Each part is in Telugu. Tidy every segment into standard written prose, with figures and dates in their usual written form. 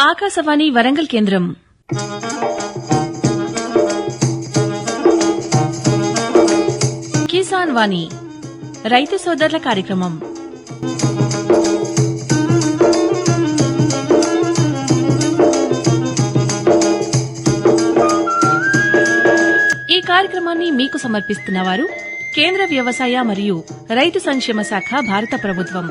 ఆకాశవాణి వరంగల్ కేంద్రం. కిసాన్ వాణి రైతు సోదరుల కార్యక్రమం. ఈ కార్యక్రమాన్ని మీకు సమర్పిస్తున్నవారు కేంద్ర వ్యవసాయ మరియు రైతు సంక్షేమ శాఖ, భారత ప్రభుత్వం.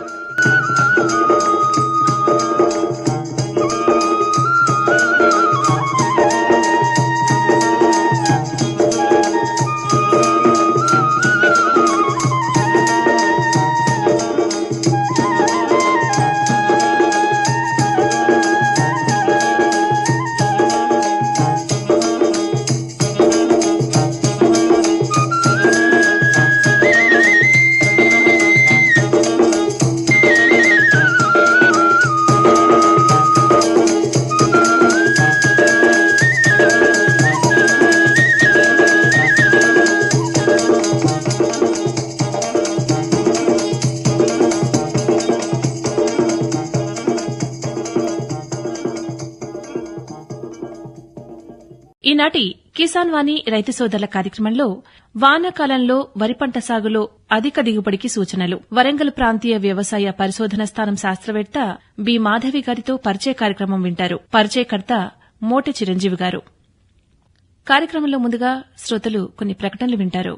ఈనాటి కిసాన్ వాణి రైతు సోదరుల కార్యక్రమంలో వానాకాలంలో వరి పంట సాగులో అధిక దిగుబడికి సూచనలు, వరంగల్ ప్రాంతీయ వ్యవసాయ పరిశోధన స్థానం శాస్త్రవేత్త బి మాధవి గారితో పరిచయ కార్యక్రమం వింటారు. పరిచయకర్త మోటె చిరంజీవి గారు. కార్యక్రమంలో ముందుగా శ్రోతలు కొన్ని ప్రకటనలు వింటారు.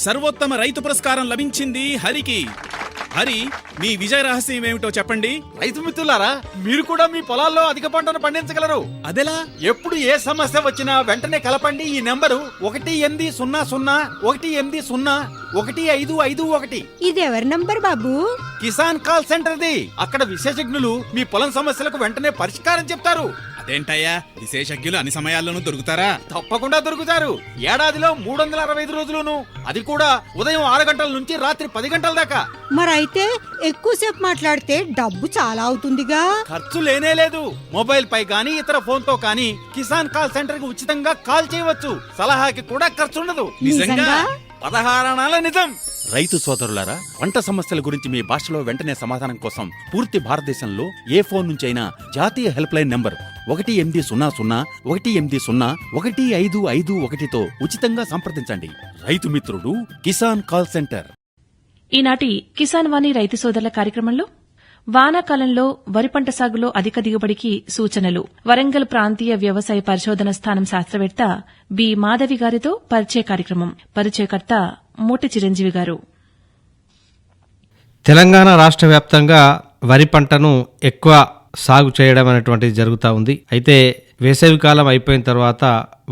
సర్వోత్తమ రైతు పురస్కారం లభించింది హరికి. హరి, మీ విజయ రహస్యం ఏమిటో చెప్పండి. రైతు మిత్రులారా, మీరు కూడా మీ పొలాల్లో అధిక పంటను పండించగలరు. అదెలా? ఎప్పుడు ఏ సమస్య వచ్చినా వెంటనే కలపండి ఈ నెంబరు 1800 ఇది ఎవరి నంబర్ బాబు? కిసాన్ కాల్ సెంటర్ది. అక్కడ విశేషజ్ఞులు మీ పొలం సమస్యలకు వెంటనే పరిష్కారం చెప్తారు. అదేంటయ్యా, విశేషజ్ఞులు అన్ని సమయాల్లోనూ దొరుకుతారా? తప్పకుండా దొరుకుతారు. ఏడాదిలో 365 రోజులును, అది కూడా ఉదయం 6 గంటల నుంచి రాత్రి 10 గంటల దాకా. మరైతే ఎక్కువసేపు మాట్లాడితే డబ్బు చాలా అవుతుందిగా. ఖర్చు లేనే లేదు. మొబైల్ పై గానీ ఇతర ఫోన్ తో కానీ కిసాన్ కాల్ సెంటర్ కి ఉచితంగా కాల్ చేయవచ్చు. సలహాకి కూడా ఖర్చుండదు. నిజంగా? 16 అనాల నిజం. రైతు సోదరులారా, పంట సమస్యల గురించి మీ భాషలో వెంటనే సమాధానం కోసం పూర్తి భారతదేశంలో ఏ ఫోన్ నుంచి అయినా జాతీయ హెల్ప్ లైన్ నంబర్ 1800-11800-1551తో ఉచితంగా సంప్రదించండి. రైతు మిత్రుడు కిసాన్ కాల్ సెంటర్. ఈనాటి కిసాన్ వాణి రైతు సోదరుల కార్యక్రమంలో వానాకాలంలో వరి పంట సాగులో అధిక దిగుబడికి సూచనలు, వరంగల్ ప్రాంతీయ వ్యవసాయ పరిశోధన స్థానం శాస్త్రవేత్త బి మాధవి గారితో పరిచయ కార్యక్రమం. పరిచయకర్త మోటె చిరంజీవి గారు. తెలంగాణ రాష్ట్ర వ్యాప్తంగా వరి పంటను ఎక్కువ సాగు చేయడం అనేటువంటిది జరుగుతూ ఉంది. అయితే వేసవికాలం అయిపోయిన తర్వాత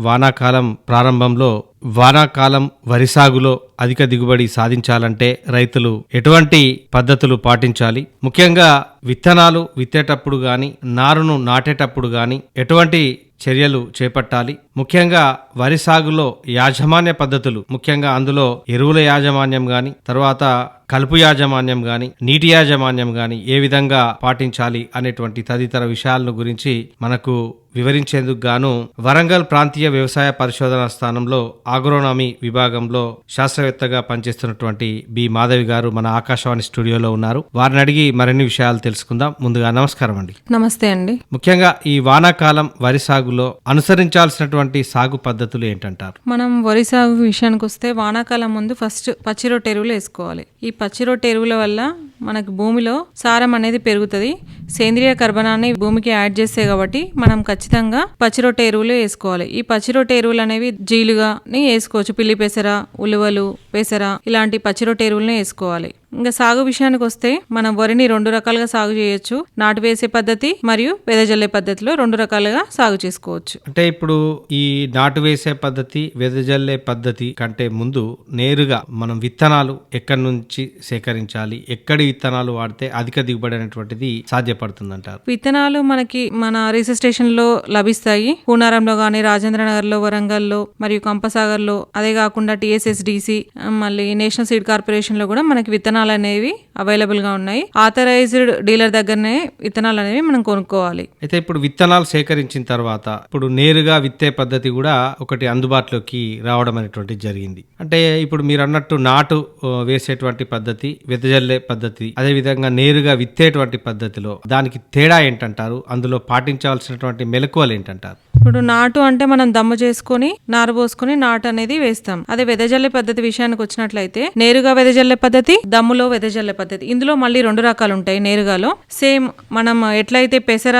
వానాకాలం ప్రారంభంలో వానాకాలం వరి సాగులో అధిక దిగుబడి సాధించాలంటే రైతులు ఎటువంటి పద్ధతులు పాటించాలి, ముఖ్యంగా విత్తనాలు విత్తేటప్పుడు గాని నారును నాటేటప్పుడు గాని ఎటువంటి చర్యలు చేపట్టాలి, ముఖ్యంగా వరి సాగులో యాజమాన్య పద్ధతులు, ముఖ్యంగా అందులో ఎరువుల యాజమాన్యం గాని, తర్వాత కలుపు యాజమాన్యం గాని, నీటి యాజమాన్యం గాని ఏ విధంగా పాటించాలి అనేటువంటి తదితర విషయాలను గురించి మనకు వివరించేందుకు గాను వరంగల్ ప్రాంతీయ వ్యవసాయ పరిశోధన స్థానంలో ఆగ్రోనామీ విభాగంలో శాస్త్రవేత్తగా పనిచేస్తున్నటువంటి బి మాధవి గారు మన ఆకాశవాణి స్టూడియోలో ఉన్నారు. వారిని అడిగి మరిన్ని విషయాలు తెలుసుకుందాం. ముందుగా నమస్కారం అండి. నమస్తే అండి. ముఖ్యంగా ఈ వానాకాలం వరి సాగులో అనుసరించాల్సినటువంటి సాగు పద్ధతులు ఏంటంటారు? మనం వరి సాగు విషయానికి వస్తే వానాకాలం ముందు ఫస్ట్ పచ్చి రొట్టె ఎరువులు వేసుకోవాలి. ఈ పచ్చి రొట్టె ఎరువుల వల్ల మనకు భూమిలో సారం అనేది పెరుగుతుంది. సేంద్రియ కర్బనాన్ని భూమికి యాడ్ చేస్తే కాబట్టి మనం ఖచ్చితంగా పచ్చి రొట్టె ఎరువులు వేసుకోవాలి. ఈ పచ్చి రొట్టె ఎరువులు అనేవి జీలుగాని వేసుకోవచ్చు. పిల్లి పెసర, ఉలువలు, పెసర ఇలాంటి పచ్చి రొట్టె ఎరువులని వేసుకోవాలి. ఇంకా సాగు విషయానికి వస్తే మనం వరిని 2 రకాలుగా సాగు చేయొచ్చు. నాటు వేసే పద్ధతి మరియు వెదజల్లే పద్ధతిలో 2 రకాలుగా సాగు చేసుకోవచ్చు. అంటే ఇప్పుడు ఈ నాటు వేసే పద్ధతి, వెదజల్లే పద్ధతి కంటే ముందు నేరుగా మనం విత్తనాలు ఎక్కడి నుంచి సేకరించాలి, ఎక్కడి విత్తనాలు వాడితే అధిక దిగుబడి అనేటువంటిది సాధ్యపడుతుందంటారు? విత్తనాలు మనకి మన రీసెర్చ్ స్టేషన్ లో లభిస్తాయి. కూనారంలో గానీ, రాజేంద్రనగర్ లో, వరంగల్ లో మరియు కంపసాగర్ లో, అదే కాకుండా TSSDC మళ్ళీ నేషనల్ సీడ్ కార్పొరేషన్ లో కూడా మనకి విత్తనాలు అనేవి అవైలబుల్ గా ఉన్నాయి. ఆథరైజ్డ్ డీలర్ దగ్గరనే విత్తనాలు అనేవి మనం కొనుక్కోవాలి. అయితే ఇప్పుడు విత్తనాలు సేకరించిన తర్వాత ఇప్పుడు నేరుగా విత్తే పద్ధతి కూడా ఒకటి అందుబాటులోకి రావడం అనేటువంటి జరిగింది. అంటే ఇప్పుడు మీరు అన్నట్టు నాటు వేసేటువంటి పద్ధతి, వెదజల్లే పద్ధతి, అదే విధంగా నేరుగా విత్తేటువంటి పద్ధతిలో దానికి తేడా ఏంటంటారు? అందులో పాటించాల్సినటువంటి మెలకువలు ఏంటంటారు? ఇప్పుడు నాటు అంటే మనం దమ్ము చేసుకుని నారు పోసుకుని నాటు అనేది వేస్తాం. అదే వెదజల్లే పద్ధతి విషయానికి వచ్చినట్లయితే నేరుగా వెదజల్లే పద్ధతి, దమ్ములో వెదజల్లే పద్ధతి, ఇందులో మళ్ళీ 2 రకాలు ఉంటాయి. నేరుగాలో సేమ్ మనం ఎట్లయితే పెసర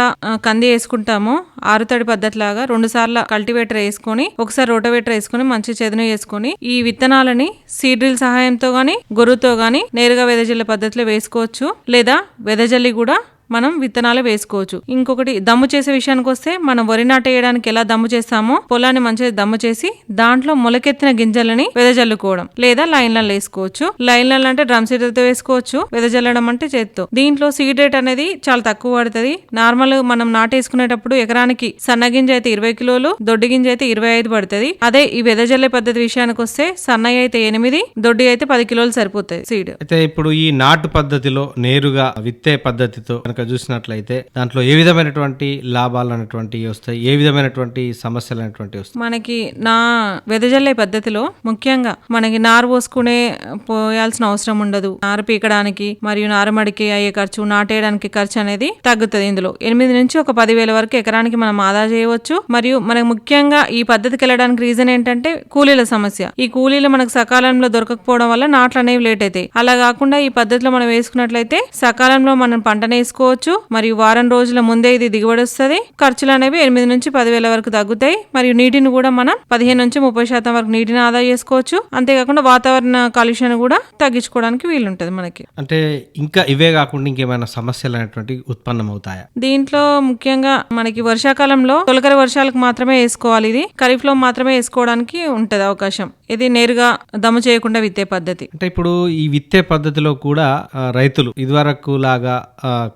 కంది వేసుకుంటామో ఆరుతడి పద్ధతి లాగా 2 సార్లు కల్టివేటర్ వేసుకొని ఒకసారి రోటవేటర్ వేసుకుని మంచి చెదును వేసుకుని ఈ విత్తనాలని సీడ్ డ్రిల్ సహాయంతో గానీ గొర్రుతో గానీ నేరుగా వెదజల్లే పద్ధతిలో వేసుకోవచ్చు. లేదా వెదజల్లి కూడా మనం విత్తనాలు వేసుకోవచ్చు. ఇంకొకటి దమ్ము చేసే విషయానికి వస్తే మనం వరి నాటు వేయడానికి ఎలా దమ్ము చేస్తామో పొలాన్ని మంచిగా దమ్ము చేసి దాంట్లో మొలకెత్తిన గింజలని వెదజల్లుకోవడం, లేదా లైన్లలో వేసుకోవచ్చు. లైన్లలో అంటే డ్రమ్ సీడర్తో వేసుకోవచ్చు, వెదజల్లడం అంటే చేత్తో. దీంట్లో సీడ్ రేట్ అనేది చాలా తక్కువ పడుతుంది. నార్మల్ మనం నాటేసుకునేటప్పుడు ఎకరానికి సన్న గింజ అయితే 20 కిలోలు, దొడ్డి గింజ అయితే 25 పడుతుంది. అదే ఈ వెదజల్లే పద్ధతి విషయానికి వస్తే సన్నయ్య అయితే 8, దొడ్డి అయితే 10 కిలోలు సరిపోతాయి సీడ్. అయితే ఇప్పుడు ఈ నాటు పద్ధతిలో నేరుగా విత్తే పద్ధతితో చూసినట్లయితే దాంట్లో ఏ విధమైనటువంటి లాభాలు అనేటువంటివి వస్తాయి, ఏ విధమైనటువంటి సమస్యలు అనేటువంటివి వస్తాయి? మనకి నా వెదజల్లే పద్ధతిలో ముఖ్యంగా మనకి నారు పోయాల్సిన అవసరం ఉండదు. నారు పీకడానికి మరియు నారుమడికి అయ్యే ఖర్చు, నాటేయడానికి ఖర్చు అనేది తగ్గుతుంది. ఇందులో 8 నుంచి ఒక 10,000 వరకు ఎకరానికి మనం ఆదా చేయవచ్చు. మరియు మనకు ముఖ్యంగా ఈ పద్ధతికి వెళ్ళడానికి రీజన్ ఏంటంటే కూలీల సమస్య. ఈ కూలీలు మనకు సకాలంలో దొరకకపోవడం వల్ల నాట్లు అనేవి లేట్ అవుతాయి. అలా కాకుండా ఈ పద్ధతిలో మనం వేసుకున్నట్లయితే సకాలంలో మనం పంటనే వేసుకోవచ్చు. మరియు వారం రోజుల ముందే ఇది దిగుబడి వస్తుంది. ఖర్చులు అనేవి 8 నుంచి 10,000 వరకు తగ్గుతాయి. మరియు నీటిని కూడా మనం 15 నుంచి 30% వరకు నీటిని ఆదా చేసుకోవచ్చు. అంతేకాకుండా వాతావరణ కాలుష్యాన్ని కూడా తగ్గించుకోవడానికి వీలుంటది మనకి. అంటే ఇంకా ఇవే కాకుండా ఇంకేమైనా సమస్యలు అనేటువంటి ఉత్పన్నం అవుతాయా? దీంట్లో ముఖ్యంగా మనకి వర్షాకాలంలో తొలకరి వర్షాలకు మాత్రమే వేసుకోవాలి. ఇది ఖరీఫ్ లో మాత్రమే వేసుకోవడానికి ఉంటది అవకాశం. ఇది నేరుగా దమ్ము చేయకుండా విత్తే పద్ధతి. అంటే ఇప్పుడు ఈ విత్తే పద్ధతిలో కూడా రైతులు ఇదివరకు లాగా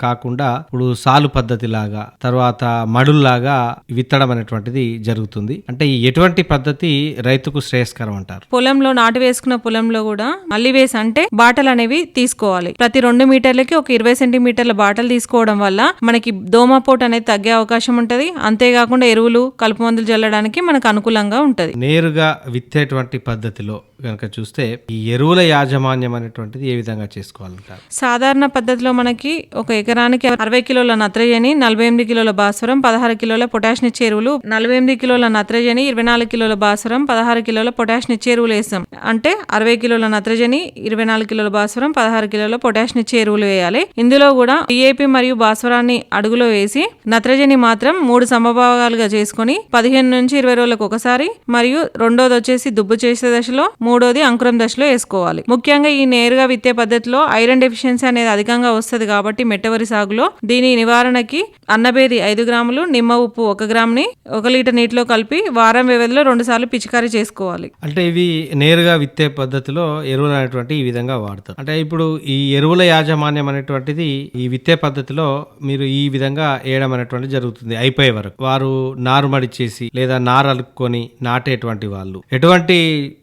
కాకుండా ఇప్పుడు సాలు పద్ధతి లాగా తర్వాత మడుల్లాగా విత్తడం అనేటువంటిది జరుగుతుంది. అంటే ఎటువంటి పద్ధతి రైతుకు శ్రేయస్కరం అంటారు? పొలంలో నాటు వేసుకున్న పొలంలో కూడా మళ్ళీ వేసి అంటే బాటలు అనేవి తీసుకోవాలి. ప్రతి 2 మీటర్లకి ఒక 20 సెంటీమీటర్ల బాటలు తీసుకోవడం వల్ల మనకి దోమపోటు అనేది తగ్గే అవకాశం ఉంటది. అంతేకాకుండా ఎరువులు, కలుపు మందులు చల్లడానికి మనకు అనుకూలంగా ఉంటది. నేరుగా విత్తేటువంటి పద్ధతిలో కనుక చూస్తే ఈ ఎరువుల యాజమాన్యం అనేటువంటిది ఏ విధంగా చేసుకోవాలంటారు? సాధారణ పద్ధతిలో మనకి ఒక ఎకరానికి 60 కిలోల నత్రజని, 48 కిలోల భాస్వరం, 16 కిలోల పొటాష్ నిచ్చే ఎరువులు, 48 కిలోల నత్రజని, 24 కిలోల భాస్వరం, 16 కిలోల పొటాష్ నిచ్చే ఎరువులు వేస్తాం. అంటే 60 కిలోల నత్రజని, 24 కిలోల భాస్వరం, 16 కిలోల పొటాష్ నిచ్చే ఎరువులు వేయాలి. ఇందులో కూడా DAP మరియు భాస్వరాన్ని అడుగులో వేసి నత్రజని మాత్రం 3 సమభాగాలుగా చేసుకుని 15 నుంచి 20 రోజులకు ఒకసారి, మరియు రెండోది వచ్చేసి దుబ్బు చేసే దశలో, మూడోది అంకురం దశలో వేసుకోవాలి. ముఖ్యంగా ఈ నేరుగా విత్తే పద్ధతిలో ఐరన్ డెఫిషియన్సీ అనేది అధికంగా వస్తుంది కాబట్టి మెట్టవరి సాగులో దీని నివారణకి అన్నబేది 5 గ్రాములు, నిమ్మ ఉప్పు 1 గ్రామ్ని 1 లీటర్ నీటిలో కలిపి వారం వ్యవధిలో 2 సార్లు పిచికారీ చేసుకోవాలి. అంటే ఇవి నేరుగా విత్తే పద్ధతిలో ఎరువులు అనేటువంటి ఈ విధంగా వాడతారు. అంటే ఇప్పుడు ఈ ఎరువుల యాజమాన్యం అనేటువంటిది ఈ విత్తే పద్ధతిలో మీరు ఈ విధంగా వేయడం అనేటువంటి జరుగుతుంది. అయిపోయే వరకు వారు నారుమడి చేసి లేదా నారు అలుక్కొని నాటేటువంటి వాళ్ళు ఎటువంటి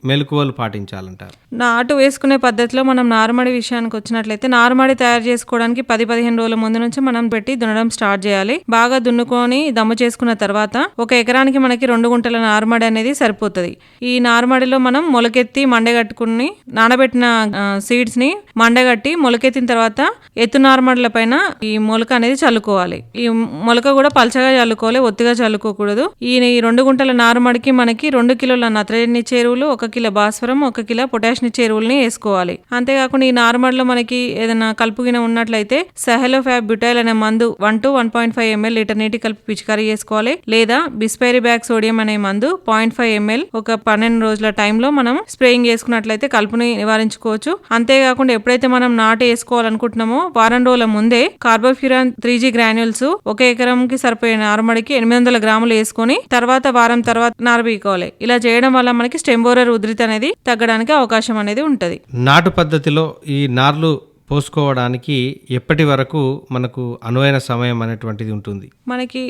మెలకువలు పాటించాలంటారు? నాటు వేసుకునే పద్ధతిలో మనం నారుమడి విషయానికి వచ్చినట్లయితే నారుమడి తయారు చేసుకోవడానికి 10-15 రోజుల ముందు నుంచి మనం పెట్టి దున్నడం స్టార్ట్ చేయాలి. బాగా దున్నుకొని దమ్ము చేసుకున్న తర్వాత ఒక ఎకరానికి మనకి 2 గుంటల నారుమడి అనేది సరిపోతుంది. ఈ నారుమడిలో మనం మొలకెత్తి మండగట్టుకుని నానబెట్టిన సీడ్స్ ని మండగట్టి మొలకెత్తిన తర్వాత ఎత్తు నారుమడుల పైన ఈ మొలక అనేది చల్లుకోవాలి. ఈ మొలక కూడా పల్చగా చల్లుకోవాలి, ఒత్తిగా చల్లుకోకూడదు. ఈ 2 గుంటల నారుమడికి మనకి 2 కిలోల నత్రజని చెరువులు, 1 కిలో భాస్వరం, 1 కిలో పొటాష్ చెరువుల్ని వేసుకోవాలి. అంతేకాకుండా ఈ నారుమడిలో మనకి ఏదైనా కలుపుగిన ఉన్నట్లయితే సహెలోఫాబ్ బ్యూటైల్ అనే మందు 1 to 1.5 ml లీటర్ నీటి కలిపి పిచికారీ చేసుకోవాలి. లేదా బిస్పైరిబ్యాక్ సోడియం అనే మందు 0.5 ml ఒక 12 రోజుల టైంలో మనం స్ప్రేయింగ్ చేసుకున్నట్లయితే కలుపుని నివారించుకోవచ్చు. అంతేకాకుండా ఎప్పుడైతే మనం నాటు వేసుకోవాలనుకుంటున్నామో వారం రోజుల ముందే కార్బోఫ్యూరాన్ 3G గ్రాన్యూల్స్ 1 ఎకరంకి సరిపోయే నారుమడికి 800 గ్రాములు వేసుకొని తర్వాత వారం తర్వాత నారు పీకోవాలి. ఇలా చేయడం వల్ల మనకి స్టెమ్ బోరర్ ఉధృతి అనేది తగ్గడానికి అవకాశం అనేది ఉంటది. నాటు పద్ధతిలో ఈ నార్లు పోసుకోవడానికి ఎప్పటి వరకు మనకు అనువైన సమయం అనేటువంటిది ఉంటుంది? మనకి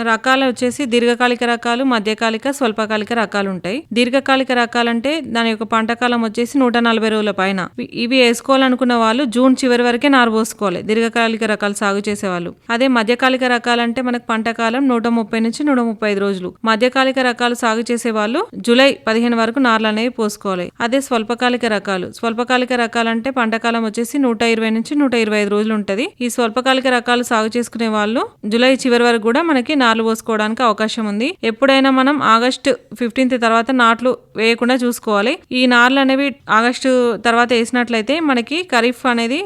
రకాలు వచ్చేసి దీర్ఘకాలిక రకాలు, మధ్యకాలిక, స్వల్పకాలిక రకాలు ఉంటాయి. దీర్ఘకాలిక రకాలంటే దాని యొక్క పంట కాలం వచ్చేసి 140 రోజుల పైన. ఇవి వేసుకోవాలనుకున్న వాళ్ళు జూన్ చివరి వరకే నారు పోసుకోవాలి, దీర్ఘకాలిక రకాలు సాగు చేసేవాళ్ళు. అదే మధ్యకాలిక రకాలంటే మనకు పంట కాలం 130 నుంచి 135 రోజులు. మధ్యకాలిక రకాలు సాగు చేసే వాళ్ళు జూలై 15 వరకు నార్లు అనేవి పోసుకోవాలి. అదే స్వల్పకాలిక రకాలంటే పంట కాలం వచ్చేసి 120 నుంచి 125 రోజులు ఉంటది. ఈ స్వల్పకాలిక రకాలు సాగు చేసుకునే వాళ్ళు జూలై చివరి వరకు కూడా మనకి నార్లు పోసుకోవడానికి అవకాశం ఉంది. ఎప్పుడైనా మనం ఆగస్టు 15 తర్వాత నాట్లు వేయకుండా చూసుకోవాలి. ఈ నార్లు అనేవి ఆగస్టు తర్వాత వేసినట్లయితే మనకి ఖరీఫ్ అనేది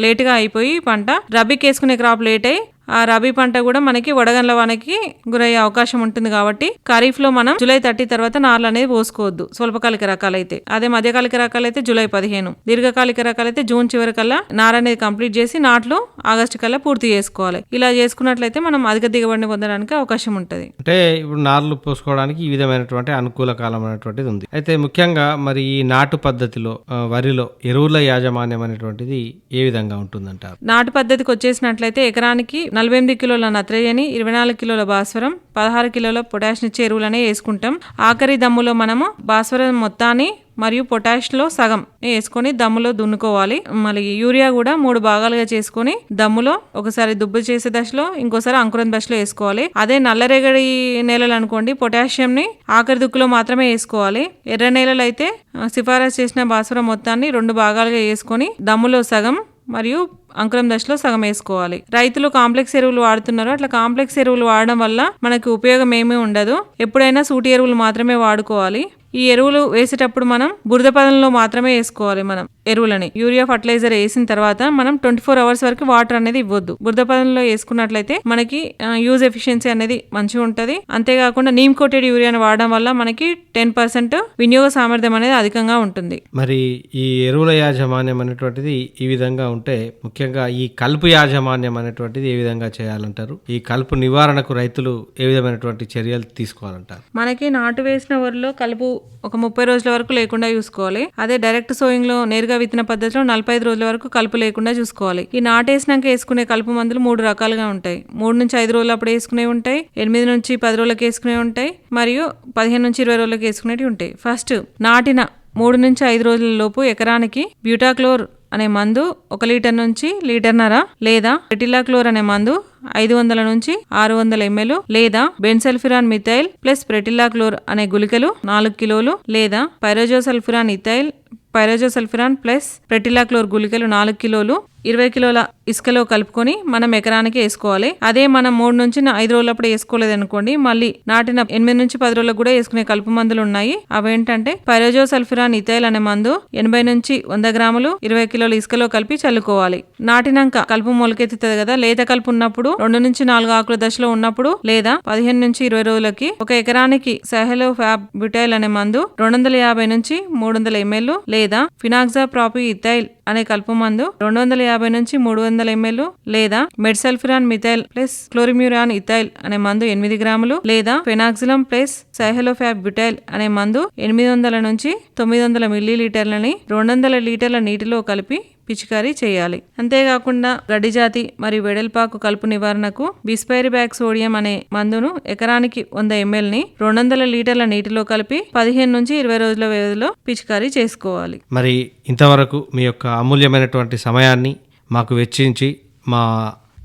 లేట్ గా అయిపోయి పంట రబీకి వేసుకునే క్రాప్ లేట్ అయ్యి ఆ రబీ పంట కూడా మనకి వడగండ్ల వానకి గురయ్యే అవకాశం ఉంటుంది. కాబట్టి ఖరీఫ్ లో మనం జూలై 30 తర్వాత నార్లు అనేది పోసుకోవద్దు స్వల్పకాలిక రకాలైతే. అదే మధ్యకాలిక రకాలైతే జూలై 15, దీర్ఘకాలిక రకాలైతే జూన్ చివరి కల్లా నార అనేది కంప్లీట్ చేసి నాట్లు ఆగస్టు కల్లా పూర్తి చేసుకోవాలి. ఇలా చేసుకున్నట్లయితే మనం అధిక దిగుబడిని పొందడానికి అవకాశం ఉంటుంది. అంటే ఇప్పుడు నార్లు పోసుకోవడానికి ఈ విధమైనటువంటి అనుకూల కాలం అనేటువంటిది ఉంది. అయితే ముఖ్యంగా మరి ఈ నాటు పద్ధతిలో వరిలో ఎరువుల యాజమాన్యం అనేటువంటిది ఏ విధంగా ఉంటుందంటారు? నాటు పద్ధతికి వచ్చేసినట్లయితే ఎకరానికి 48 కిలోల నత్రజని, 24 కిలోల భాస్వరం, 16 కిలోల పొటాషియం ఎరువులనే వేసుకుంటాం. ఆఖరి దమ్ములో మనము భాస్వరం మొత్తాన్ని మరియు పొటాష్ లో సగం వేసుకొని దమ్ములో దున్నుకోవాలి. మళ్ళీ యూరియా కూడా 3 భాగాలుగా చేసుకొని దమ్ములో ఒకసారి దుబ్బు చేసే దశలో, ఇంకోసారి అంకురం దశలో వేసుకోవాలి. అదే నల్లరేగడి నేలలు అనుకోండి, పొటాషియం ని ఆఖరి దుక్కులో మాత్రమే వేసుకోవాలి. ఎర్ర నేలలు అయితే సిఫారసు చేసిన భాస్వరం మొత్తాన్ని 2 భాగాలుగా వేసుకొని దమ్ములో సగం మరియు అంకురం దశలో సగం వేసుకోవాలి. రైతులు కాంప్లెక్స్ ఎరువులు వాడుతున్నారు. అట్లా కాంప్లెక్స్ ఎరువులు వాడడం వల్ల మనకి ఉపయోగం ఏమీ ఉండదు. ఎప్పుడైనా సూటి ఎరువులు మాత్రమే వాడుకోవాలి. ఈ ఎరువులు వేసేటప్పుడు మనం బురద పదంలో మాత్రమే వేసుకోవాలి. మనం ఎరువులని యూరియా ఫర్టిలైజర్ వేసిన తర్వాత మనం 24 అవర్స్ వరకు వాటర్ అనేది ఇవ్వద్దు. బురద పదంలో వేసుకున్నట్లయితే మనకి యూజ్ ఎఫిషియన్సీ అనేది మంచిగా ఉంటుంది. అంతేకాకుండా నీమ్ కోటెడ్ యూరియాని వాడడం వల్ల మనకి 10% వినియోగ సామర్థ్యం అనేది అధికంగా ఉంటుంది. మరి ఈ ఎరువుల యాజమాన్యం అనేటువంటిది ఈ విధంగా ఉంటే ముఖ్యంగా ఈ కలుపు యాజమాన్యం అనేటువంటిది ఏ విధంగా చేయాలంటారు? ఈ కలుపు నివారణకు రైతులు ఏ విధమైనటువంటి చర్యలు తీసుకోవాలంటారు? మనకి నాటు వేసిన వరిలో కలుపు ఒక 30 రోజుల వరకు లేకుండా చూసుకోవాలి. అదే డైరెక్ట్ సోయింగ్ లో నేరుగా విత్తన పద్ధతిలో 45 రోజుల వరకు కలుపు లేకుండా చూసుకోవాలి. ఈ నాటేసినాక వేసుకునే కలుపు మందులు 3 రకాలుగా ఉంటాయి. 3 నుంచి 5 రోజులు అప్పుడు వేసుకునేవి ఉంటాయి, 8 నుంచి 10 రోజులకు వేసుకునేవి ఉంటాయి, మరియు 15 నుంచి 20 రోజులకు వేసుకునేవి ఉంటాయి. ఫస్ట్ నాటిన 3 నుంచి 5 రోజుల లోపు ఎకరానికి బ్యూటాక్లోర్ అనే మందు 1 లీటర్ నుంచి 1.5 లీటర్ లేదా ప్రెటిలాక్లోర్ అనే మందు 500 నుంచి 600 ml లేదా బెన్సల్ఫిరాన్ మిథైల్ ప్లస్ ప్రెటిలాక్లోర్ అనే గుళికలు 4 కిలోలు లేదా పైరోజోసల్ఫిరాన్ ఇథైల్, పైరోజోసల్ఫిరాన్ ప్లస్ ప్రెటిలాక్లోర్ గుళికలు 4 కిలోలు 20 కిలోల ఇసుకలో కలుపుకొని మనం ఎకరానికి వేసుకోవాలి. అదే మనం 3 నుంచి 5 రోజులప్పుడు వేసుకోలేదు అనుకోండి, మళ్ళీ నాటిన 8 నుంచి 10 రోజులకు కూడా వేసుకునే కలుపు మందులు ఉన్నాయి. అవేంటంటే పైరోజోసల్ఫిరాన్ ఇథైల్ అనే మందు 80 నుంచి 100 గ్రాములు 20 కిలోల ఇసుకలో కలిపి చల్లుకోవాలి. నాటినాక కలుపు మొలకెత్తుతుంది కదా, లేత కలుపు ఉన్నప్పుడు 2 నుంచి 4 ఆకుల దశలో ఉన్నప్పుడు లేదా 15 నుంచి 20 రోజులకి ఒక ఎకరానికి సహెలో ఫ్యాబ్ బ్యూటైల్ అనే మందు 250 నుంచి 300 ml లేదా ఫినాక్సాప్రాపి ఇథైల్ అనే కలుపు మందు 250 నుంచి 300 ml లేదా మెడ్సల్ఫిరాన్ మిథైల్ ప్లస్ క్లోరిమ్యూరాన్ ఇథైల్ అనే మందు 8 గ్రాములు లేదా ఫెనాక్సిలం ప్లస్ సైహెలోఫాబ్ బ్యూటైల్ అనే మందు 800 నుంచి 900 మిల్లీలీటర్లని 200 లీటర్ల నీటిలో కలిపి పిచికారీ చేయాలి. అంతేకాకుండా గడ్డి జాతి మరియు వెడల్పాకు కలుపు నివారణకు బిస్పైరిబ్యాక్ సోడియం అనే మందును ఎకరానికి 100 ml ని 200 లీటర్ల నీటిలో కలిపి 15 నుంచి 20 రోజుల వ్యవధిలో పిచికారీ చేసుకోవాలి. మరి ఇంతవరకు మీ యొక్క అమూల్యమైనటువంటి సమయాన్ని మాకు వెచ్చించి మా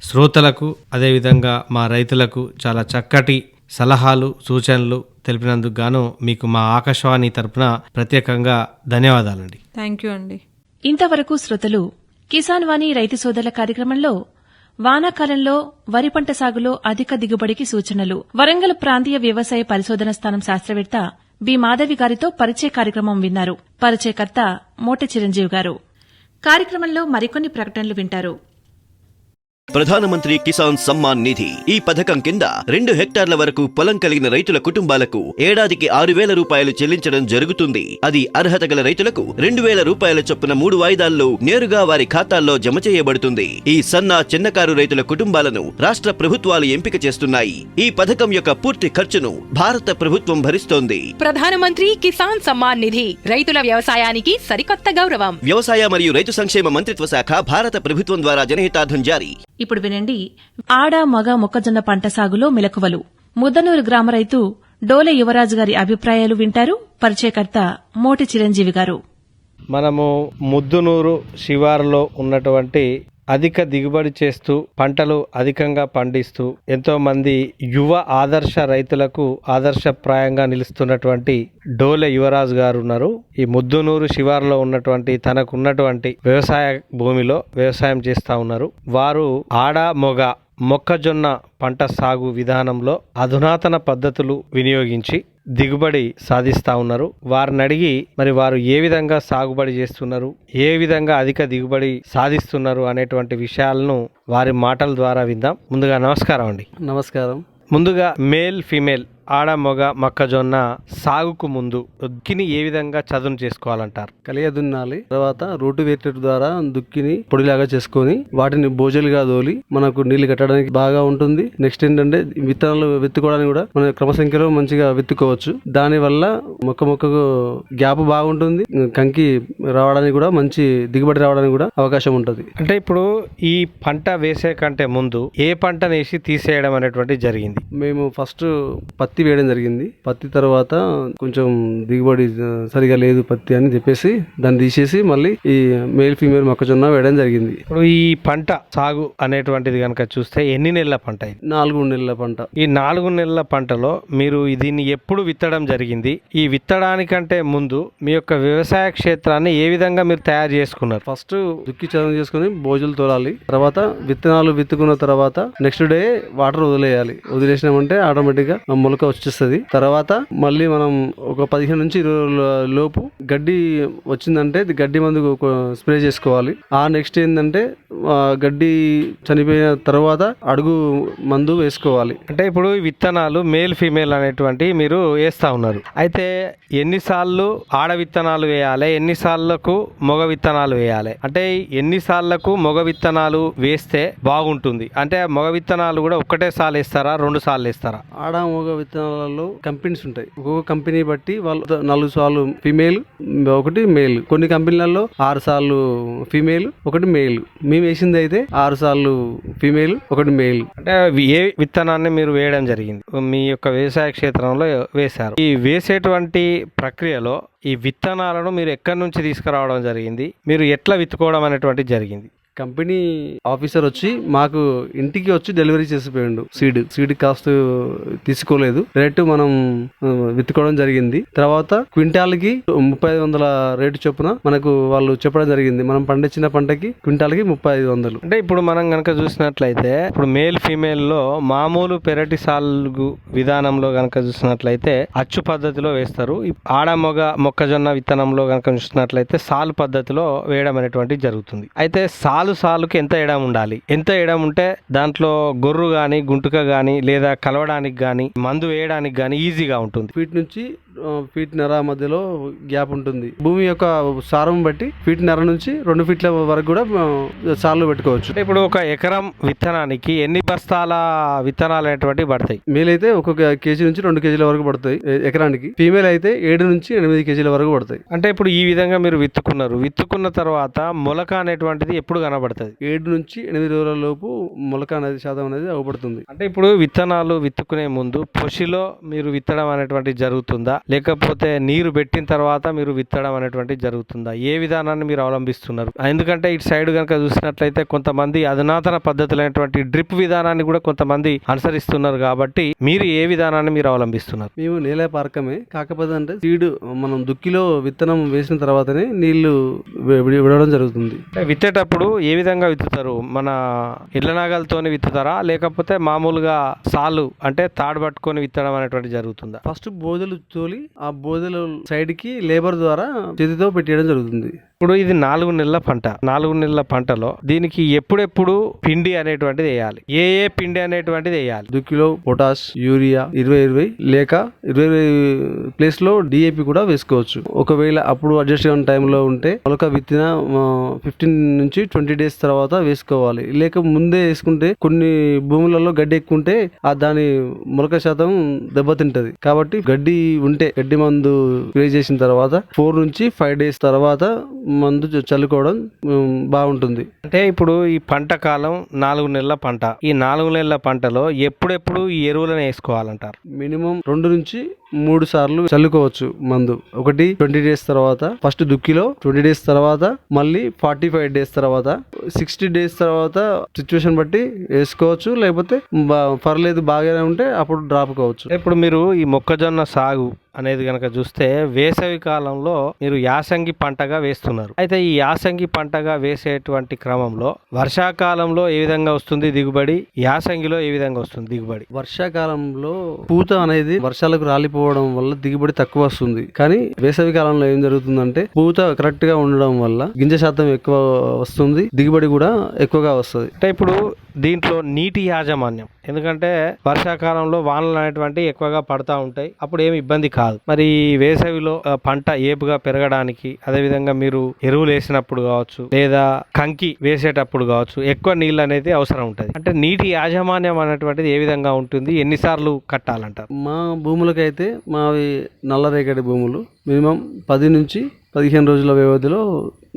శ్రోతలకు అదేవిధంగా మా రైతులకు చాలా చక్కటి సలహాలు సూచనలు తెలిపినందుకు గాను మీకు మా ఆకాశవాణి తరపున ప్రత్యేకంగా ధన్యవాదాలండి. థ్యాంక్ యూ అండి. ఇంతవరకు శ్రోతలు కిసాన్ వాణి రైతు సోదరుల కార్యక్రమంలో వానాకాలంలో వరి పంట సాగులో అధిక దిగుబడికి సూచనలు, వరంగల్ ప్రాంతీయ వ్యవసాయ పరిశోధన స్థానం శాస్త్రవేత్త బి మాధవి గారితో పరిచయ కార్యక్రమం విన్నారు. పరిచయకర్త మోట చిరంజీవి గారు. కార్యక్రమంలో మరికొన్ని ప్రకటనలు వింటారు. ప్రధానమంత్రి కిసాన్ సమ్మాన్ నిధి ఈ పథకం కింద 2 హెక్టార్ల వరకు పొలం కలిగిన రైతుల కుటుంబాలకు ఏడాదికి 6,000 రూపాయలు చెల్లించడం జరుగుతుంది. అది అర్హత గల రైతులకు 2,000 రూపాయల చొప్పున 3 వాయిదాల్లో నేరుగా వారి ఖాతాల్లో జమ చేయబడుతుంది. ఈ సన్న చిన్నకారు రైతుల కుటుంబాలను రాష్ట్ర ప్రభుత్వాలు ఎంపిక చేస్తున్నాయి. ఈ పథకం యొక్క పూర్తి ఖర్చును భారత ప్రభుత్వం భరిస్తోంది. ప్రధానమంత్రి కిసాన్ సమ్మాన్ నిధి రైతుల వ్యవసాయానికి సరికొత్త గౌరవం. వ్యవసాయ మరియు రైతు సంక్షేమ మంత్రిత్వ శాఖ, భారత ప్రభుత్వం ద్వారా జనహితార్థం జారీ. ఇప్పుడు వినండి ఆడ మగ మొక్కజొన్న పంట సాగులో మెలకువలు. ముద్దనూరు గ్రామ రైతు డోలే యువరాజు గారి అభిప్రాయాలు వింటారు. పరిచయకర్త మోటి చిరంజీవి గారు. మనము ముద్దునూరు శివారులో ఉన్నటువంటి అధిక దిగుబడి చేస్తూ పంటలు అధికంగా పండిస్తూ ఎంతో మంది యువ ఆదర్శ రైతులకు ఆదర్శప్రాయంగా నిలుస్తున్నటువంటి డోలే యువరాజు గారు ఉన్నారు. ఈ ముద్దునూరు శివారులో ఉన్నటువంటి తనకున్నటువంటి వ్యవసాయ భూమిలో వ్యవసాయం చేస్తా ఉన్నారు. వారు ఆడ మొగ మొక్కజొన్న పంట సాగు విధానంలో అధునాతన పద్ధతులు వినియోగించి దిగుబడి సాధిస్తా ఉన్నారు. వారిని అడిగి మరి వారు ఏ విధంగా సాగుబడి చేస్తున్నారు, ఏ విధంగా అధిక దిగుబడి సాధిస్తున్నారు అనేటువంటి విషయాలను వారి మాటల ద్వారా విందాం. ముందుగా నమస్కారం అండి. నమస్కారం. ముందుగా మేల్ ఫీమేల్ ఆడ మొగ మొక్కజొన్న సాగుకు ముందు దుక్కిని ఏ విధంగా చదును చేసుకోవాలంటారు? కలియ దున్నాలి. తర్వాత రూటు వేటర్ ద్వారా దుక్కిని పొడిలాగా చేసుకొని వాటిని బోజలుగా దోలి మనకు నీళ్లు కట్టడానికి బాగా ఉంటుంది. నెక్స్ట్ ఏంటంటే విత్తనాలు విత్తుకోవడానికి కూడా మన క్రమసంఖ్యలో మంచిగా విత్తుకోవచ్చు. దాని వల్ల మొక్కకు గ్యాప్ బాగుంటుంది. కంకి రావడానికి కూడా మంచి దిగుబడి రావడానికి కూడా అవకాశం ఉంటుంది. అంటే ఇప్పుడు ఈ పంట వేసే కంటే ముందు ఏ పంటను వేసి తీసేయడం అనేటువంటి జరిగింది? మేము ఫస్ట్ పత్తి వేయడం జరిగింది. పత్తి తర్వాత కొంచెం దిగుబడి సరిగా లేదు పత్తి అని చెప్పేసి దాన్ని తీసేసి మళ్ళీ ఈ మేల్ ఫీమేల్ మొక్కజొన్న వేయడం జరిగింది. ఇప్పుడు ఈ పంట సాగు అనేటువంటిది కనుక చూస్తే ఎన్ని నెలల పంట ఇది? 4 నెలల పంట. ఈ 4 నెలల పంటలో మీరు దీన్ని ఎప్పుడు విత్తడం జరిగింది? ఈ విత్తడానికంటే ముందు మీ యొక్క వ్యవసాయ క్షేత్రాన్ని ఏ విధంగా మీరు తయారు చేసుకున్నారు? ఫస్ట్ దుక్కి చదువు చేసుకుని బోజులు తోలాలి. తర్వాత విత్తనాలు విత్తుకున్న తర్వాత నెక్స్ట్ డే వాటర్ వదిలేయాలి. వదిలేసినామంటే ఆటోమేటిక్ గా మొలక వచ్చేస్తుంది. తర్వాత మళ్ళీ మనం ఒక 15 నుంచి 20 లోపు గడ్డి వచ్చిందంటే గడ్డి మందు స్ప్రే చేసుకోవాలి. ఆ నెక్స్ట్ ఏంటంటే గడ్డి చనిపోయిన తర్వాత అడుగు మందు వేసుకోవాలి. అంటే ఇప్పుడు ఈ విత్తనాలు మేల్ ఫీమేల్ అనేటువంటి మీరు వేస్తా ఉన్నారు. అయితే ఎన్నిసార్లు ఆడ విత్తనాలు వేయాలి, ఎన్నిసార్లకు మగ విత్తనాలు వేయాలి? అంటే ఎన్నిసార్లకు మగ విత్తనాలు వేస్తే బాగుంటుంది? అంటే మగ విత్తనాలు కూడా ఒక్కటేసారి వేస్తారా, 2 సార్లు వేస్తారా? ఆడ మగ విత్తనాలలో కంపెనీస్ ఉంటాయి. ఒక్కొక్క కంపెనీ బట్టి వాళ్ళు 4 సార్లు ఫీమేల్, 1 మేల్. కొన్ని కంపెనీలలో 6 సార్లు ఫీమేల్, 1 మేల్. మేము వేసింది అయితే 6 సార్లు ఫీమేల్, 1 మేల్. అంటే ఏ విత్తనాన్ని మీరు వేయడం జరిగింది? మీ యొక్క వ్యవసాయ క్షేత్రంలో వేశారు. ఈ వేసేటువంటి ప్రక్రియలో ఈ విత్తనాలను మీరు ఎక్కడి నుంచి తీసుకురావడం జరిగింది? మీరు ఎట్లా విత్తుకోవడం అనేటువంటి జరిగింది? కంపెనీ ఆఫీసర్ వచ్చి మాకు ఇంటికి వచ్చి డెలివరీ చేసిపోయాడు. సీడ్ కాస్ట్ తీసుకోలేదు, డైరెక్ట్ మనం విత్తుకోవడం జరిగింది. తర్వాత క్వింటాల్కి 3500 రేటు చొప్పున మనకు వాళ్ళు చెప్పడం జరిగింది. మనం పండించిన పంటకి క్వింటాల్కి 3500. అంటే ఇప్పుడు మనం కనుక చూసినట్లయితే ఇప్పుడు మేల్ ఫీమేల్ లో మామూలు పెరటి సాగు విధానంలో కనుక చూసినట్లయితే అచ్చు పద్ధతిలో వేస్తారు. ఆడ మొగ మొక్కజొన్న విత్తనంలో కనుక చూసినట్లయితే సాలు పద్ధతిలో వేయడం అనేటువంటి జరుగుతుంది. అయితే సాలుకి ఎంత ఎడం ఉండాలి? ఎంత ఎడం ఉంటే దాంట్లో గొర్రు గాని గుంటుక గాని లేదా కలవడానికి గాని మందు వేయడానికి గాని ఈజీగా ఉంటుంది? ఫీట్ నుంచి ఫీట్ నర మధ్యలో గ్యాప్ ఉంటుంది. భూమి యొక్క సారం బట్టి ఫీట్ నర నుంచి 2 ఫీట్ల వరకు కూడా సార్లు పెట్టుకోవచ్చు. ఇప్పుడు ఒక ఎకరం విత్తనానికి ఎన్ని బస్తాల విత్తనాలు అనేటువంటి పడతాయి? మేల్ అయితే 1 కేజీ నుంచి 2 కేజీల వరకు పడతాయి ఎకరానికి. ఫీమేల్ అయితే 7 నుంచి 8 కేజీల వరకు పడతాయి. అంటే ఇప్పుడు ఈ విధంగా మీరు విత్తుకున్న తర్వాత మొలక అనేటువంటిది ఎప్పుడు కనబడుతుంది? 7 నుంచి 8 రోజుల లోపు మొలక అనేది శాతం అనేది అవపడుతుంది. అంటే ఇప్పుడు విత్తనాలు విత్తుకునే ముందు పొషిలో మీరు విత్తడం అనేటువంటి జరుగుతుందా, లేకపోతే నీరు పెట్టిన తర్వాత మీరు విత్తడం అనేటువంటి జరుగుతుందా? ఏ విధానాన్ని మీరు అవలంబిస్తున్నారు? ఎందుకంటే ఇటు సైడ్ కనుక చూసినట్లయితే కొంతమంది అధునాతన పద్ధతులైనటువంటి డ్రిప్ విధానాన్ని కూడా కొంతమంది అనుసరిస్తున్నారు. కాబట్టి మీరు ఏ విధానాన్ని మీరు అవలంబిస్తున్నారు? మేము నేల పారకమే, కాకపోతే అంటే సీడ్ మనం దుక్కిలో విత్తనం వేసిన తర్వాతనే నీళ్లు విడవడం జరుగుతుంది. విత్తేటప్పుడు ఏ విధంగా విత్తుతారు? మన ఇళ్ల నాగలతోని విత్తుతారా, లేకపోతే మామూలుగా సాలు అంటే తాడు పట్టుకొని విత్తడం అనేటువంటి జరుగుతుందా? ఫస్ట్ బోదెలు తోలి ఆ బోదెల సైడ్ కి లేబర్ ద్వారా చేతితో పెట్టేయడం జరుగుతుంది. ఇప్పుడు ఇది 4 నెలల పంట. 4 నెలల పంటలో దీనికి ఎప్పుడెప్పుడు పిండి అనేటువంటిది వేయాలి? ఏ పిండి అనేటువంటిది వేయాలి? దుక్కిలో పొటాష్, యూరియా 20-20 లేక 20 ప్లేస్ లో డిఏపి కూడా వేసుకోవచ్చు. ఒకవేళ అప్పుడు అడ్జస్ట్ అయిన టైంలో ఉంటే మొలక విత్తిన 15 నుంచి 20 డేస్ తర్వాత వేసుకోవాలి. లేక ముందే వేసుకుంటే కొన్ని భూములలో గడ్డి ఎక్కువ ఉంటే దాని మొలక శాతం దెబ్బతింటది. కాబట్టి గడ్డి ఉంటే అంటే గడ్డి మందు స్ప్రే చేసిన తర్వాత 4 నుంచి 5 డేస్ తర్వాత మందు చల్లుకోవడం బాగుంటుంది. అంటే ఇప్పుడు ఈ పంట కాలం 4 నెలల పంట. ఈ 4 నెలల పంటలో ఎప్పుడెప్పుడు ఈ ఎరువులను వేసుకోవాలంటారు? మినిమం 2 నుంచి 3 సార్లు చల్లుకోవచ్చు మందు. ఒకటి 20 డేస్ తర్వాత ఫస్ట్ దుక్కిలో, 20 డేస్ తర్వాత మళ్ళీ 45 డేస్ తర్వాత, 60 డేస్ తర్వాత సిచ్యువేషన్ బట్టి వేసుకోవచ్చు. లేకపోతే పర్లేదు బాగానే ఉంటే అప్పుడు డ్రాప్ కావచ్చు. ఇప్పుడు మీరు ఈ మొక్కజొన్న సాగు అనేది కనుక చూస్తే వేసవి కాలంలో మీరు యాసంగి పంటగా వేస్తున్నారు. అయితే ఈ యాసంగి పంటగా వేసేటువంటి క్రమంలో వర్షాకాలంలో ఏ విధంగా వస్తుంది దిగుబడి, యాసంగిలో ఏ విధంగా వస్తుంది దిగుబడి? వర్షాకాలంలో పూత అనేది వర్షాలకు రాలిపోవడం వల్ల దిగుబడి తక్కువ వస్తుంది. కానీ వేసవి కాలంలో ఏం జరుగుతుందంటే పూత కరెక్ట్ గా ఉండడం వల్ల గింజ శాతం ఎక్కువ వస్తుంది, దిగుబడి కూడా ఎక్కువగా వస్తుంది. అంటే ఇప్పుడు దీంట్లో నీటి యాజమాన్యం, ఎందుకంటే వర్షాకాలంలో వానలు అనేటువంటి ఎక్కువగా పడతా ఉంటాయి, అప్పుడు ఏమి ఇబ్బంది కాదు. మరి వేసవిలో పంట ఏపుగా పెరగడానికి, అదేవిధంగా మీరు ఎరువులు వేసినప్పుడు కావచ్చు లేదా కంకి వేసేటప్పుడు కావచ్చు ఎక్కువ నీళ్ళు అనేది అవసరం ఉంటుంది. అంటే నీటి యాజమాన్యం అనేటువంటిది ఏ విధంగా ఉంటుంది, ఎన్నిసార్లు కట్టాలంటారు? మా భూములకైతే మావి నల్లరేగడి భూములు. మినిమం 10 నుంచి 15 రోజుల వ్యవధిలో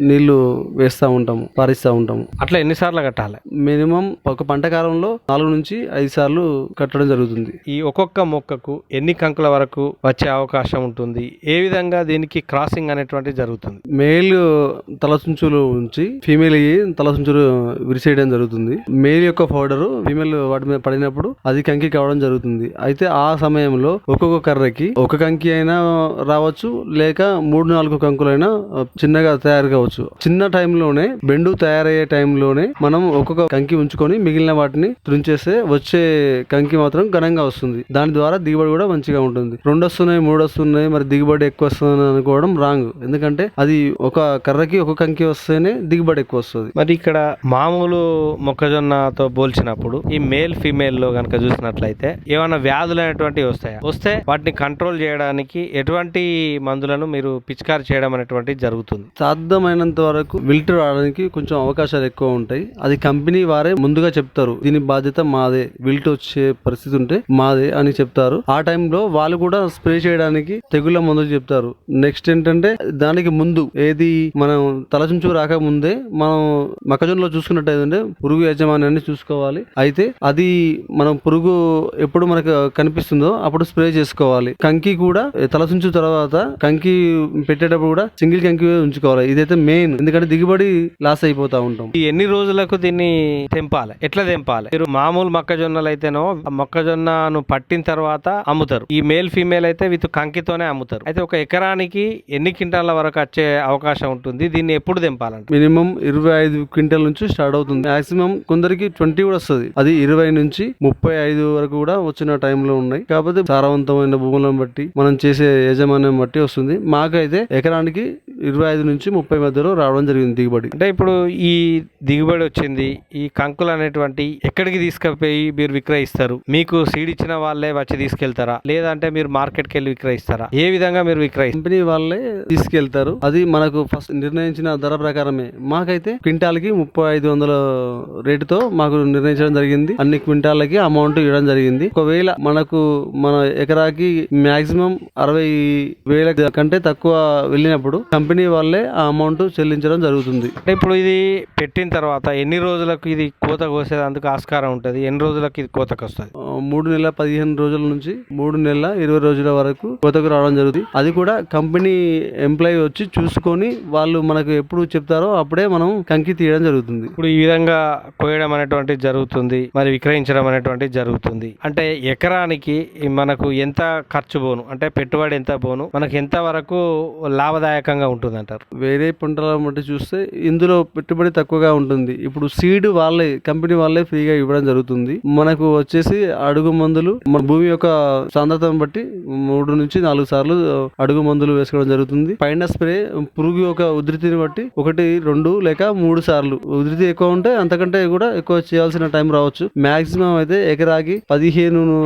నీళ్లు వేస్తూ ఉంటాము, పారిస్తూ ఉంటాము. అట్లా ఎన్నిసార్లు కట్టాలి? మినిమం ఒక పంట కాలంలో 4 నుంచి 5 సార్లు కట్టడం జరుగుతుంది. ఈ ఒక్కొక్క మొక్కకు ఎన్ని కంకుల వరకు వచ్చే అవకాశం ఉంటుంది? ఏ విధంగా దీనికి క్రాసింగ్ అనేటువంటిది జరుగుతుంది? మేల్ తలచుంచులు ఉంచి ఫీమేల్ తలచుంచులు విరిసేయడం జరుగుతుంది. మేల్ యొక్క పౌడర్ ఫీమేల్ వాటి మీద పడినప్పుడు అది కంకి కావడం జరుగుతుంది. అయితే ఆ సమయంలో ఒక్కొక్క కర్రకి ఒక కంకి అయినా రావచ్చు, లేక 3-4 కంకులైనా చిన్నగా తయారు కావచ్చు. చిన్న టైంలోనే బెండు తయారయ్యే టైంలోనే మనం ఒక్కొక్క కంకి ఉంచుకొని మిగిలిన వాటిని తుంచేస్తే వచ్చే కంకి మాత్రం ఘనంగా వస్తుంది. దాని ద్వారా దిగుబడి కూడా మంచిగా ఉంటుంది. 2 వస్తున్నాయి 3 వస్తున్నాయి మరి దిగుబడి ఎక్కువ వస్తుంది అనుకోవడం రాంగ్. ఎందుకంటే అది ఒక కర్రకి ఒక కంకి వస్తేనే దిగుబడి ఎక్కువ వస్తుంది. మరి ఇక్కడ మామూలు మొక్కజొన్నతో పోల్చినప్పుడు ఈ మేల్ ఫీమేల్ లో కనుక చూసినట్లయితే ఏమైనా వ్యాధులు అనేటువంటివి వస్తే వాటిని కంట్రోల్ చేయడానికి ఎటువంటి మందులను మీరు పిచికారి చేయడం అనేటువంటిది జరుగుతుంది? సాధ్యమైనంత వరకు విల్ట్ రావడానికి కొంచెం అవకాశాలు ఎక్కువ ఉంటాయి. అది కంపెనీ వారే ముందుగా చెప్తారు, దీని బాధ్యత మాదే, విల్ట్ వచ్చే పరిస్థితి ఉంటే మాదే అని చెప్తారు. ఆ టైంలో వాళ్ళు కూడా స్ప్రే చేయడానికి తెగుళ్ళ మందులు చెప్తారు. నెక్స్ట్ ఏంటంటే దానికి ముందు ఏది మనం తలచుంచు రాక ముందే మనం మొక్కజొన్నలో చూసుకున్నట్టయితే పురుగు యాజమాన్యాన్ని చూసుకోవాలి. అయితే అది మనం పురుగు ఎప్పుడు మనకు కనిపిస్తుందో అప్పుడు స్ప్రే చేసుకోవాలి. కంకి కూడా తలచుంచు తర్వాత కంకి పెట్టేటప్పుడు కూడా సింగిల్ కంకి ఉంచుకోవాలి. ఇదైతే మెయిన్, ఎందుకంటే దిగుబడి లాస్ అయిపోతా ఉంటాం. ఈ ఎన్ని రోజులకు దీన్ని తెంపాలి, ఎట్లా తెంపాలి? మీరు మామూలు మొక్కజొన్నలు అయితేనో మొక్కజొన్నను పట్టిన తర్వాత అమ్ముతారు, ఈ మేల్ ఫీమేల్ అయితే విత్ కంకితోనే అమ్ముతారు. అయితే ఒక ఎకరానికి ఎన్ని క్వింటాల వరకు వచ్చే అవకాశం ఉంటుంది? దీన్ని ఎప్పుడు తెంపాలంటే మినిమం 25 క్వింటల్ నుంచి స్టార్ట్ అవుతుంది. మాక్సిమం కొందరికి 20 కూడా వస్తుంది. అది 20 నుంచి 35 వరకు కూడా వచ్చిన టైంలో ఉన్నాయి. కాకపోతే సారవంతమైన భూములను బట్టి మనం చేసే యజమాన్యం బట్టి వస్తుంది. మాకైతే ఎకరానికి 25 నుంచి 30 మధ్యలో రావడం జరిగింది దిగుబడి. అంటే ఇప్పుడు ఈ దిగుబడి వచ్చింది, ఈ కంకులు అనేటువంటి ఎక్కడికి తీసుకుపోయి మీరు విక్రయిస్తారు? మీకు సీడ్ ఇచ్చిన వాళ్ళే వచ్చి తీసుకెళ్తారా, లేదంటే మీరు మార్కెట్కి వెళ్ళి విక్రయిస్తారా? ఏ విధంగా మీరు విక్రయిస్తారు? కంపెనీ వాళ్ళే తీసుకెళ్తారు. అది మనకు ఫస్ట్ నిర్ణయించిన ధర ప్రకారమే. మాకైతే క్వింటాల్కి 3500 రేటుతో మాకు నిర్ణయించడం జరిగింది. అన్ని క్వింటాలకి అమౌంట్ ఇవ్వడం జరిగింది. ఒకవేళ మనకు మన ఎకరాకి మాక్సిమం 60,000 కంటే తక్కువ వెళ్ళినప్పుడు కంపెనీ వాళ్ళే ఆ అమౌంట్ చెల్లించడం జరుగుతుంది. అంటే ఇప్పుడు ఇది పెట్టిన తర్వాత ఎన్ని రోజులకు ఇది కోత కోసేందుకు ఆస్కారం ఉంటుంది? ఎన్ని రోజులకు ఇది కోతకు వస్తుంది? 3 నెలల 15 రోజుల నుంచి 3 నెలల 20 రోజుల వరకు కోతకు రావడం జరుగుతుంది. అది కూడా కంపెనీ ఎంప్లాయీ వచ్చి చూసుకొని వాళ్ళు మనకు ఎప్పుడు చెప్తారో అప్పుడే మనం కంకి తీయడం జరుగుతుంది. ఇప్పుడు ఈ విధంగా కోయడం అనేటువంటి జరుగుతుంది, మరి విక్రయించడం అనేటువంటి జరుగుతుంది. అంటే ఎకరానికి మనకు ఎంత ఖర్చు పోను, అంటే పెట్టుబడి ఎంత పోను, మనకు ఎంత వరకు లాభదాయకంగా ఉంటుంది అంటారు? వేరే పంటల బట్టి చూస్తే ఇందులో పెట్టుబడి తక్కువగా ఉంటుంది. ఇప్పుడు సీడ్ వాళ్ళే కంపెనీ వాళ్ళే ఫ్రీగా ఇవ్వడం జరుగుతుంది. మనకు వచ్చేసి అడుగు మందులు మన భూమి యొక్క సాంద్రతను బట్టి 3 నుంచి 4 సార్లు అడుగు మందులు వేసుకోవడం జరుగుతుంది. పైన స్ప్రే పురుగు యొక్క ఉధృతిని బట్టి 1, 2 లేక 3 సార్లు. ఉధృతి ఎక్కువ ఉంటే అంతకంటే కూడా ఎక్కువ చేయాల్సిన టైం రావచ్చు. మాక్సిమం అయితే ఎకరాకి 15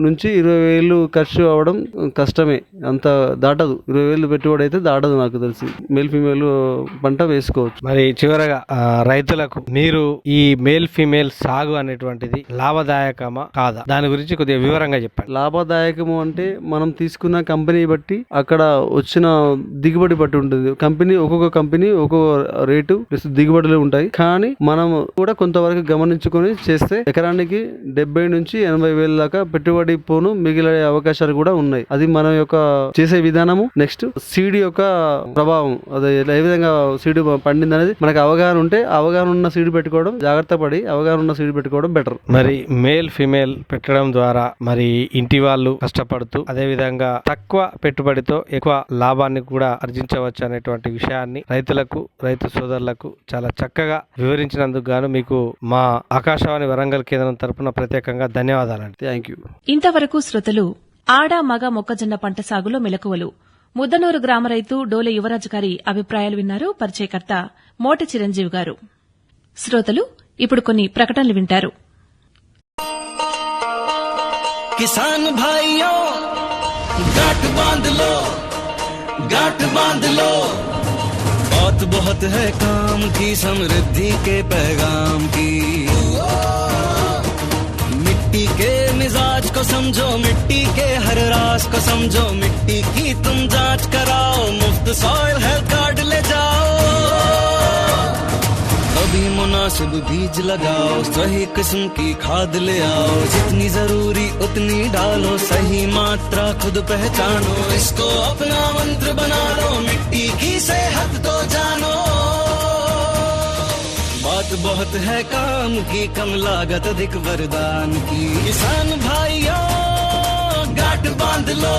నుంచి 20,000 ఖర్చు అవ్వడం కష్టమే. అంత దాటదు, 20,000 పెట్టుబడి అయితే దాటదు నాకు తెలిసి. మేల్ ఫీమేల్ పంట వేసుకోవచ్చు. మరి చివరగా రైతులకు మీరు ఈ మేల్ ఫీమేల్ సాగు అనేటువంటిది లాభదాయకమా కాదా, దాని గురించి కొద్దిగా వివరంగా చెప్పండి. లాభదాయకము అంటే మనం తీసుకున్న కంపెనీ బట్టి అక్కడ వచ్చిన దిగుబడి బట్టి ఉంటుంది. ఒక్కొక్క కంపెనీ ఒక్కొక్క రేటు ప్లస్ దిగుబడులు ఉంటాయి. కానీ మనం కూడా కొంతవరకు గమనించుకొని చేస్తే ఎకరానికి 70 నుంచి 80 వేల దాకా పెట్టుబడి పోను మిగిలే అవకాశాలు కూడా ఉన్నాయి. అది మన యొక్క చేసే విధానము. నెక్స్ట్ సీడ్ యొక్క ప్రభావం, అదే ఏ విధంగా సీడ్ పండింది అనేది మనకు అవగాహన ఉంటే అవగాహన ఉన్న సీడ్ పెట్టుకోవడం, జాగ్రత్త పడి అవగాహన ఉన్న సీడ్ పెట్టుకోవడం బెటర్. మరి మేల్ ఫీమేల్ పెట్టడం ద్వారా మరి ఇంటి వాళ్ళు కష్టపడుతూ అదే విధంగా తక్కువ పెట్టుబడితో ఎక్కువ లాభాన్ని కూడా ఆర్జించవచ్చు అనేటువంటి విషయాన్ని రైతు సోదరులకు చాలా చక్కగా వివరించినందుకు గాను మీకు మా ఆకాశవాణి వరంగల్ కేంద్రం తరపున ప్రత్యేకంగా ధన్యవాదాలండి. Thank you. ఇంతవరకు శ్రోతలు ఆడ మగ మొక్కజొన్న పంట సాగులో మెలకువలు ముద్దనూరు గ్రామ రైతు డోలే యువరాజు గారి అభిప్రాయాలు విన్నారు. పరిచయకర్త మోటి చిరంజీవి గారు. శ్రోతలు ఇప్పుడు కొన్ని ప్రకటనలు వింటారు. కిసాన్ భాయియో గాట్ बांध लो बात बहुत है काम की समृद्धि के पैगाम की मिट्टी के मिजाज को समझो मिट्टी के हर राज को समझो मिट्टी की तुम जांच कराओ मुफ्त सॉइल हेल्थ कार्ड ले जाओ कभी मुनासिब बीज लगाओ सही किस्म की खाद ले आओ जितनी जरूरी उतनी डालो सही मात्रा खुद पहचानो इसको अपना मंत्र बना लो मिट्टी की सेहत तो जानो बात बहुत है काम की कम लागत अधिक वरदान की किसान भाइयों गांठ बांध लो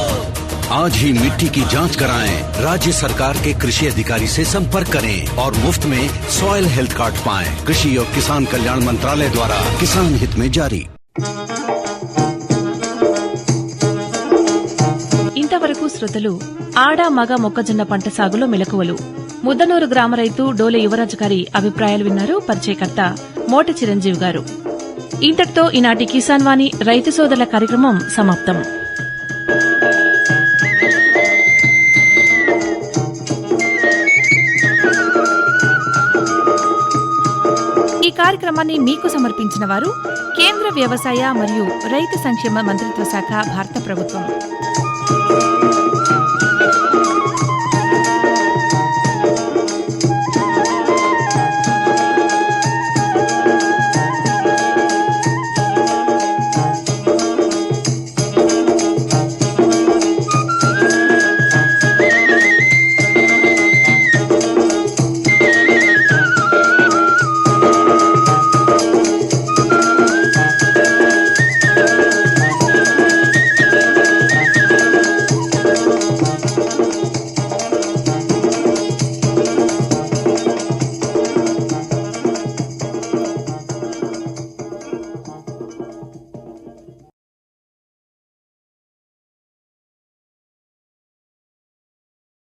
आज ही मिट्टी की जांच कराएं राज्य सरकार के कृषि अधिकारी से संपर्क करें और मुफ्त में सॉइल हेल्थ कार्ड पाएं कृषि और किसान कल्याण मंत्रालय द्वारा किसान हित में जारी। ఇంతవరకు శ్రోతలు ఆడ మగ మొక్కజొన్న పంట సాగులో మెలకువలు ముద్దనూరు గ్రామ రైతు డోలే యువరాజు గారి అభిప్రాయాలు విన్నారు. పరిచయకర్త మోటి చిరంజీవి గారు. ఇంతటితో ఈనాటి కిసాన్ వాణి రైతు సోదరుల కార్యక్రమం సమాప్తం. ఈ కార్యక్రమాన్ని మీకు సమర్పించిన వారు కేంద్ర వ్యవసాయ మరియు రైతు సంక్షేమ మంత్రిత్వ శాఖ, భారత ప్రభుత్వం.